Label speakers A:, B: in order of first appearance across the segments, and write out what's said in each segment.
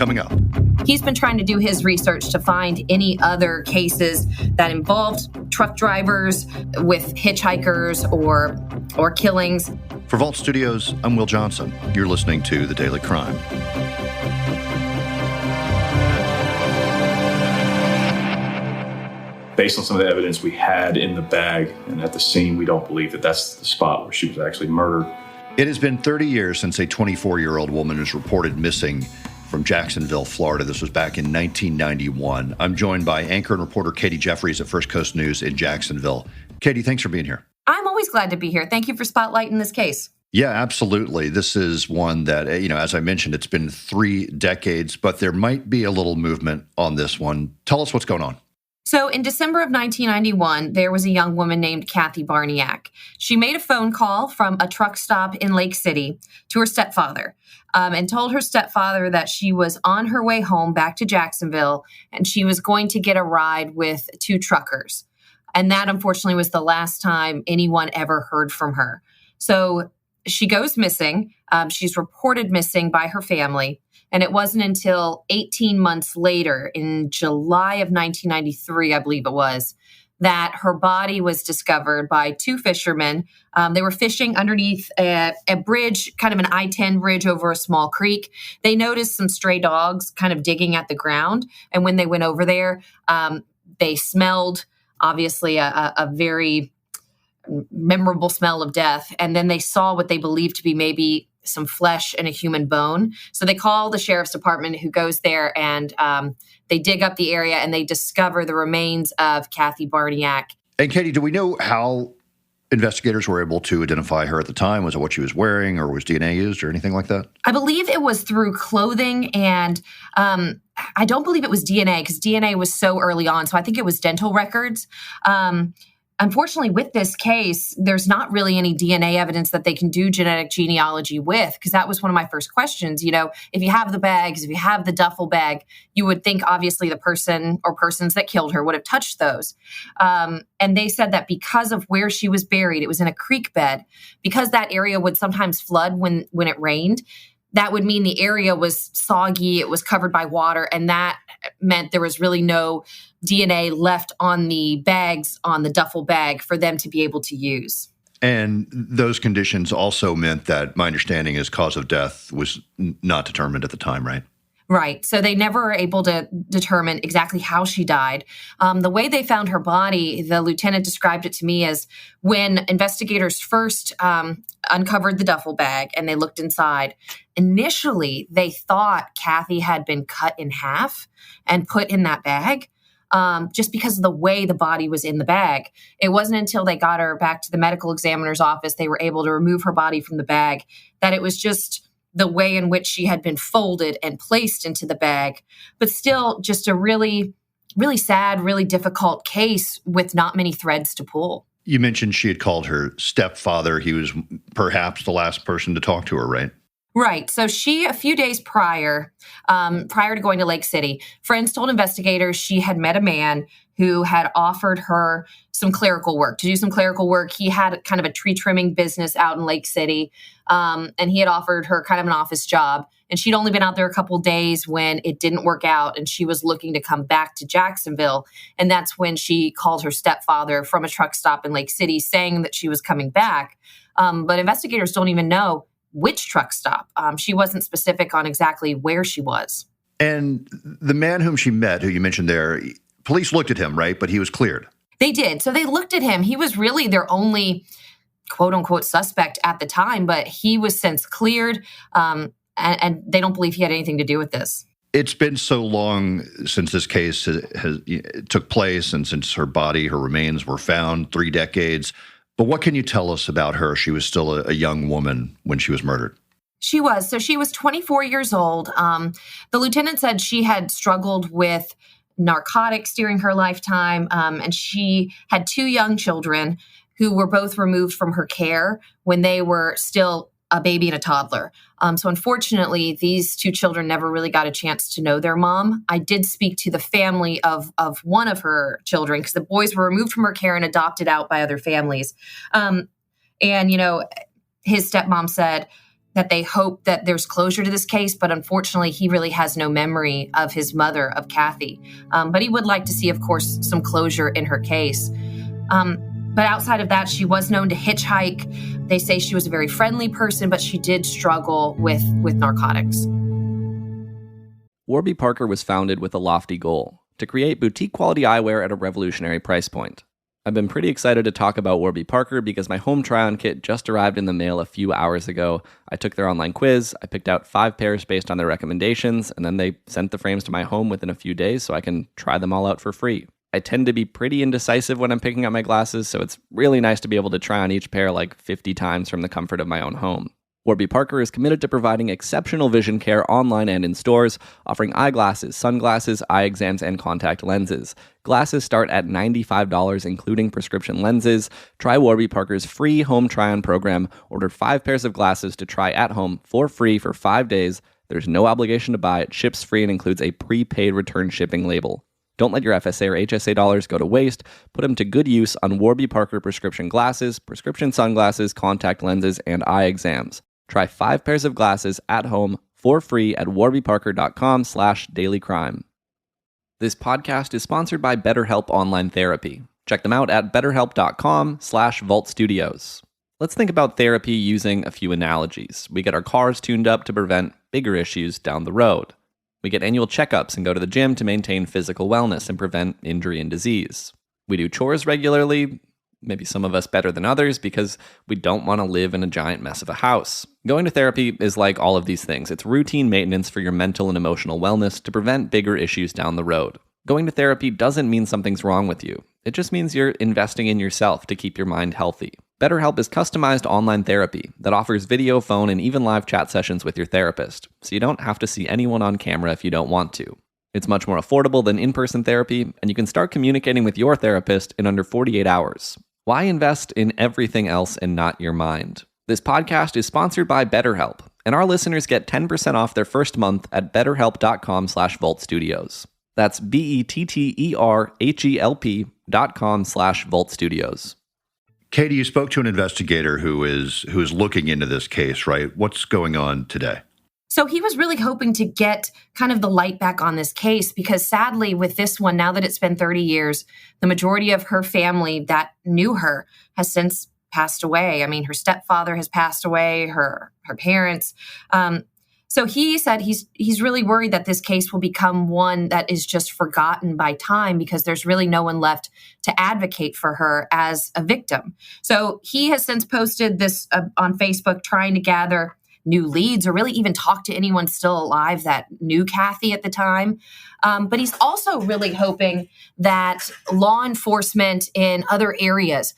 A: coming up.
B: He's been trying to do his research to find any other cases that involved truck drivers with hitchhikers or killings.
A: For Vault Studios, I'm Will Johnson. You're listening to The Daily Crime.
C: Based on some of the evidence we had in the bag and at the scene, we don't believe that that's the spot where she was actually murdered.
A: It has been 30 years since a 24-year-old woman was reported missing from Jacksonville, Florida. This was back in 1991. I'm joined by anchor and reporter Katie Jeffries at First Coast News in Jacksonville. Katie, thanks for being here.
B: I'm always glad to be here. Thank you for spotlighting this case.
A: Yeah, absolutely. This is one that, as I mentioned, it's been 3 decades, but there might be a little movement on this one. Tell us what's going on.
B: So in December of 1991, there was a young woman named Kathy Barnaik. She made a phone call from a truck stop in Lake City to her stepfather and told her stepfather that she was on her way home back to Jacksonville and she was going to get a ride with 2 truckers. And that, unfortunately, was the last time anyone ever heard from her. So she goes missing. She's reported missing by her family. And it wasn't until 18 months later, in July of 1993, I believe it was, that her body was discovered by 2 fishermen. They were fishing underneath a bridge, kind of an I-10 bridge over a small creek. They noticed some stray dogs kind of digging at the ground. And when they went over there, they smelled, obviously, a very memorable smell of death. And then they saw what they believed to be maybe some flesh and a human bone. So they call the sheriff's department, who goes there, and they dig up the area and they discover the remains of Kathy Barnaik.
A: And Katie, do we know how investigators were able to identify her at the time? Was it what she was wearing, or was DNA used or anything like that?
B: I believe it was through clothing, and I don't believe it was DNA because DNA was so early on. So I think it was dental records. Unfortunately, with this case, there's not really any DNA evidence that they can do genetic genealogy with, because that was one of my first questions. If you have the bags, if you have the duffel bag, you would think obviously the person or persons that killed her would have touched those. And they said that because of where she was buried, it was in a creek bed, because that area would sometimes flood when it rained. That would mean the area was soggy, it was covered by water, and that meant there was really no DNA left on the bags, on the duffel bag, for them to be able to use.
A: And those conditions also meant that, my understanding is, cause of death was not determined at the time, right?
B: Right. So they never were able to determine exactly how she died. The way they found her body, the lieutenant described it to me as when investigators first uncovered the duffel bag and they looked inside. Initially, they thought Kathy had been cut in half and put in that bag. Just because of the way the body was in the bag. It wasn't until they got her back to the medical examiner's office, they were able to remove her body from the bag, that it was just the way in which she had been folded and placed into the bag. But still, just a really, really sad, really difficult case with not many threads to pull.
A: You mentioned she had called her stepfather. He was perhaps the last person to talk to her, right?
B: Right. So she, a few days prior to going to Lake City, friends told investigators she had met a man who had offered her some clerical work, to do some clerical work. He had kind of a tree trimming business out in Lake City, and he had offered her kind of an office job. And she'd only been out there a couple of days when it didn't work out, and she was looking to come back to Jacksonville. And that's when she called her stepfather from a truck stop in Lake City, saying that she was coming back. But investigators don't even know which truck stop. She wasn't specific on exactly where she was.
A: And the man whom she met, who you mentioned there, police looked at him, right? But he was cleared.
B: They did. So they looked at him. He was really their only quote unquote suspect at the time, but he was since cleared. And they don't believe he had anything to do with this.
A: It's been so long since this case took place and since her remains were found, 3 decades. But what can you tell us about her? She was still a young woman when she was murdered.
B: She was. So she was 24 years old. The lieutenant said she had struggled with narcotics during her lifetime, and she had 2 young children who were both removed from her care when they were still a baby and a toddler. So unfortunately, these 2 children never really got a chance to know their mom. I did speak to the family of one of her children, because the boys were removed from her care and adopted out by other families. And, his stepmom said, that they hope that there's closure to this case, but unfortunately, he really has no memory of his mother, of Kathy. But he would like to see, of course, some closure in her case. But outside of that, she was known to hitchhike. They say she was a very friendly person, but she did struggle with narcotics.
D: Warby Parker was founded with a lofty goal: to create boutique-quality eyewear at a revolutionary price point. I've been pretty excited to talk about Warby Parker because my home try-on kit just arrived in the mail a few hours ago. I took their online quiz, I picked out 5 pairs based on their recommendations, and then they sent the frames to my home within a few days so I can try them all out for free. I tend to be pretty indecisive when I'm picking out my glasses, so it's really nice to be able to try on each pair like 50 times from the comfort of my own home. Warby Parker is committed to providing exceptional vision care online and in stores, offering eyeglasses, sunglasses, eye exams, and contact lenses. Glasses start at $95, including prescription lenses. Try Warby Parker's free home try-on program. Order 5 pairs of glasses to try at home for free for 5 days. There's no obligation to buy it, ships free, and includes a prepaid return shipping label. Don't let your FSA or HSA dollars go to waste. Put them to good use on Warby Parker prescription glasses, prescription sunglasses, contact lenses, and eye exams. Try 5 pairs of glasses at home for free at warbyparker.com/dailycrime. This podcast is sponsored by BetterHelp Online Therapy. Check them out at betterhelp.com/vaultstudios. Let's think about therapy using a few analogies. We get our cars tuned up to prevent bigger issues down the road. We get annual checkups and go to the gym to maintain physical wellness and prevent injury and disease. We do chores regularly, maybe some of us better than others, because we don't want to live in a giant mess of a house. Going to therapy is like all of these things. It's routine maintenance for your mental and emotional wellness to prevent bigger issues down the road. Going to therapy doesn't mean something's wrong with you. It just means you're investing in yourself to keep your mind healthy. BetterHelp is customized online therapy that offers video, phone, and even live chat sessions with your therapist, so you don't have to see anyone on camera if you don't want to. It's much more affordable than in-person therapy, and you can start communicating with your therapist in under 48 hours. Why invest in everything else and not your mind? This podcast is sponsored by BetterHelp, and our listeners get 10% off their first month at betterhelp.com/vaultstudios. That's BETTERHELP.com/vaultstudios.
A: Katie, you spoke to an investigator who is looking into this case, right? What's going on today?
B: So he was really hoping to get kind of the light back on this case because sadly with this one, now that it's been 30 years, the majority of her family that knew her has since passed away. I mean, her stepfather has passed away, her parents. So he said he's really worried that this case will become one that is just forgotten by time because there's really no one left to advocate for her as a victim. So he has since posted this on Facebook trying to gather new leads or really even talk to anyone still alive that knew Kathy at the time. But he's also really hoping that law enforcement in other areas,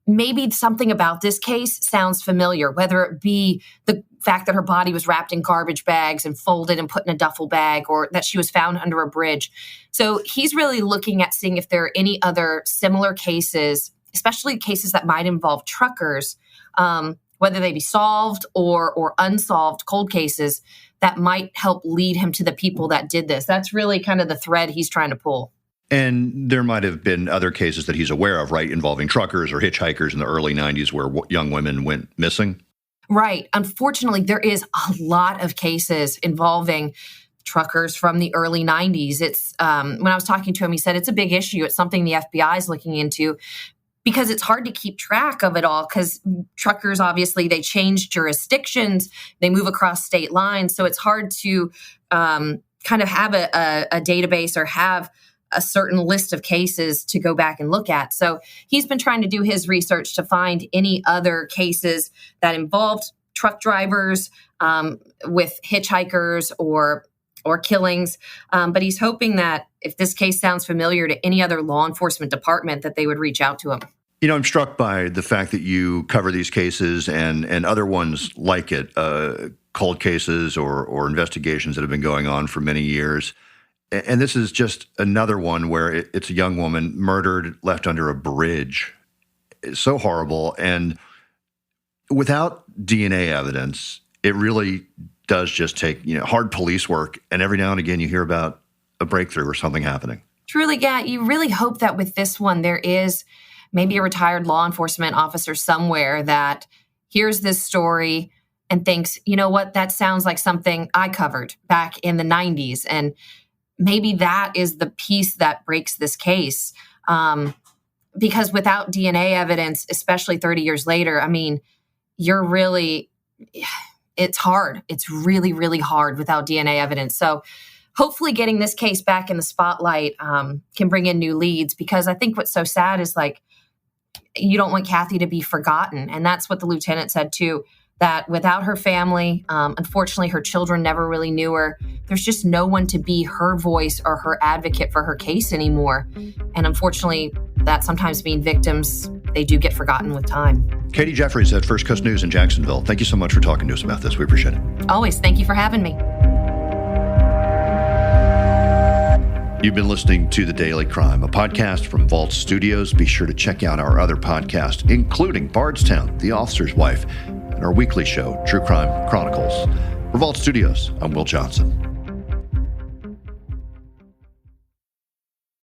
B: maybe something about this case sounds familiar, whether it be the fact that her body was wrapped in garbage bags and folded and put in a duffel bag, or that she was found under a bridge. So he's really looking at seeing if there are any other similar cases, especially cases that might involve truckers, whether they be solved or unsolved cold cases that might help lead him to the people that did this. That's really kind of the thread he's trying to pull.
A: And there might have been other cases that he's aware of, right, involving truckers or hitchhikers in the early 90s where young women went missing?
B: Right. Unfortunately, there is a lot of cases involving truckers from the early 90s. It's when I was talking to him, he said it's a big issue. It's something the FBI is looking into because it's hard to keep track of it all because truckers, obviously, they change jurisdictions. They move across state lines. So it's hard to kind of have a database or have a certain list of cases to go back and look at. So he's been trying to do his research to find any other cases that involved truck drivers with hitchhikers or killings. But he's hoping that if this case sounds familiar to any other law enforcement department, that they would reach out to him.
A: You know, I'm struck by the fact that you cover these cases and other ones like it, cold cases or investigations that have been going on for many years. And this is just another one where it's a young woman murdered, left under a bridge. It's so horrible. And without DNA evidence, it really does just take, hard police work. And every now and again, you hear about a breakthrough or something happening.
B: Truly, yeah. You really hope that with this one, there is maybe a retired law enforcement officer somewhere that hears this story and thinks, you know what, that sounds like something I covered back in the 90s. And maybe that is the piece that breaks this case. Because without DNA evidence, especially 30 years later, I mean, it's hard. It's really, really hard without DNA evidence. So hopefully getting this case back in the spotlight can bring in new leads, because I think what's so sad is like, you don't want Kathy to be forgotten. And that's what the lieutenant said too, that without her family, unfortunately, her children never really knew her. There's just no one to be her voice or her advocate for her case anymore. And unfortunately, that sometimes means victims, they do get forgotten with time.
A: Katie Jeffries at First Coast News in Jacksonville. Thank you so much for talking to us about this. We appreciate it.
B: Always. Thank you for having me.
A: You've been listening to The Daily Crime, a podcast from Vault Studios. Be sure to check out our other podcasts, including Bardstown, The Officer's Wife, and our weekly show, True Crime Chronicles. For Vault Studios, I'm Will Johnson.